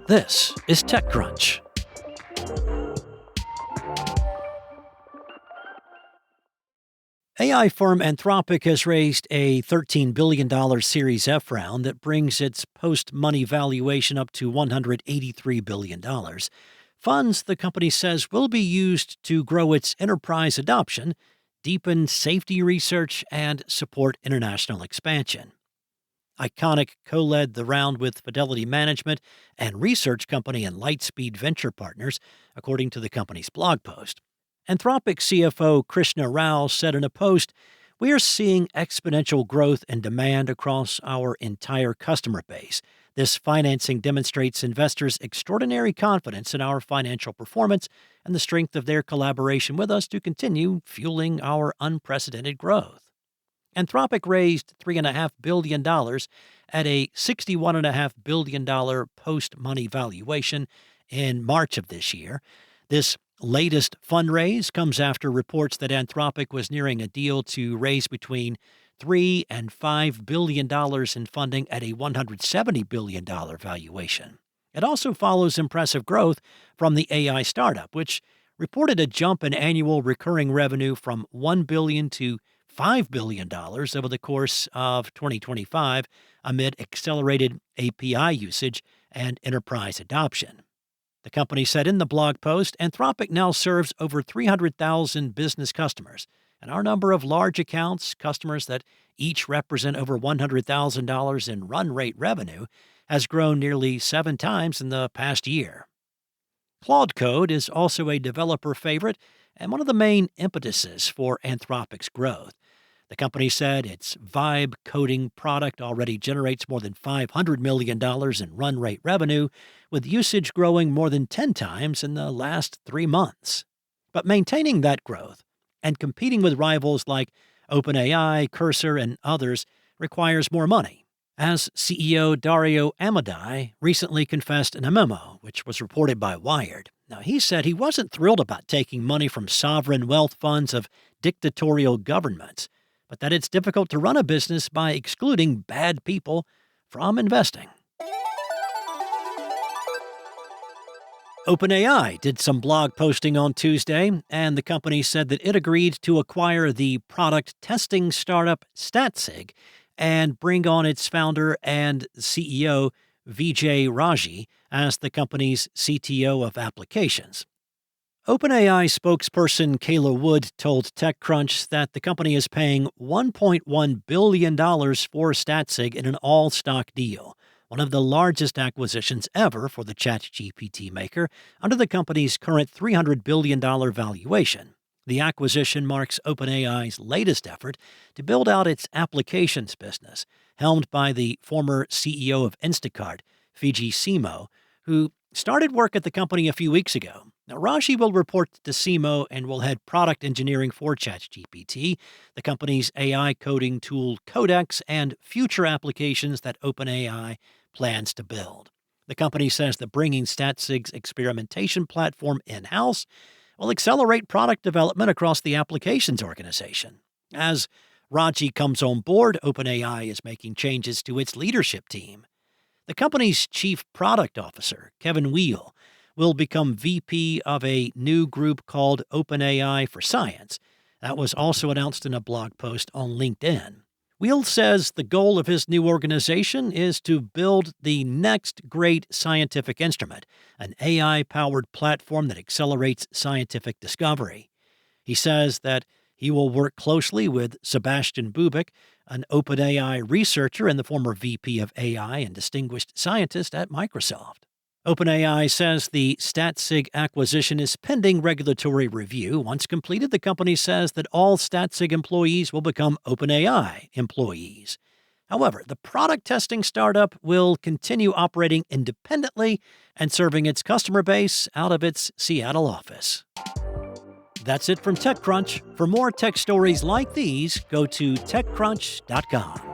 This is TechCrunch. AI firm Anthropic has raised a $13 billion Series F round that brings its post-money valuation up to $183 billion. Funds, the company says, will be used to grow its enterprise adoption, deepen safety research, and support international expansion. Iconic co-led the round with Fidelity Management and research company and Lightspeed Venture Partners, according to the company's blog post. Anthropic CFO Krishna Rao said in a post, "We are seeing exponential growth and demand across our entire customer base. This financing demonstrates investors' extraordinary confidence in our financial performance and the strength of their collaboration with us to continue fueling our unprecedented growth." Anthropic raised $3.5 billion at a $61.5 billion post-money valuation in March of this year. This latest fundraise comes after reports that Anthropic was nearing a deal to raise between $3 and $5 billion in funding at a $170 billion valuation. It also follows impressive growth from the AI startup, which reported a jump in annual recurring revenue from $1 billion to $5 billion over the course of 2025 amid accelerated API usage and enterprise adoption. The company said in the blog post, Anthropic now serves over 300,000 business customers, and our number of large accounts, customers that each represent over $100,000 in run rate revenue, has grown nearly 7 times in the past year. Claude Code is also a developer favorite and one of the main impetuses for Anthropic's growth. The company said its Vibe coding product already generates more than $500 million in run rate revenue, with usage growing more than 10 times in the last 3 months. But maintaining that growth and competing with rivals like OpenAI, Cursor, and others requires more money, as CEO Dario Amodei recently confessed in a memo, which was reported by Wired. Now, he said he wasn't thrilled about taking money from sovereign wealth funds of dictatorial governments, but that it's difficult to run a business by excluding bad people from investing. OpenAI did some blog posting on Tuesday, and the company said that it agreed to acquire the product testing startup Statsig and bring on its founder and CEO, Vijaye Raji, as the company's CTO of Applications. OpenAI spokesperson Kayla Wood told TechCrunch that the company is paying $1.1 billion for Statsig in an all-stock deal, one of the largest acquisitions ever for the ChatGPT maker under the company's current $300 billion valuation. The acquisition marks OpenAI's latest effort to build out its applications business, helmed by the former CEO of Instacart, Fidji Simo, who started work at the company a few weeks ago. Now, Raji will report to Simo and will head product engineering for ChatGPT, the company's AI coding tool Codex, and future applications that OpenAI plans to build. The company says that bringing Statsig's experimentation platform in-house will accelerate product development across the applications organization. As Raji comes on board, OpenAI is making changes to its leadership team. The company's chief product officer, Kevin Weil, will become VP of a new group called OpenAI for Science. That was also announced in a blog post on LinkedIn. Weil says the goal of his new organization is to build the next great scientific instrument, an AI-powered platform that accelerates scientific discovery. He says that he will work closely with Sebastian Bubik, an OpenAI researcher and the former VP of AI and distinguished scientist at Microsoft. OpenAI says the Statsig acquisition is pending regulatory review. Once completed, the company says that all Statsig employees will become OpenAI employees. However, the product testing startup will continue operating independently and serving its customer base out of its Seattle office. That's it from TechCrunch. For more tech stories like these, go to TechCrunch.com.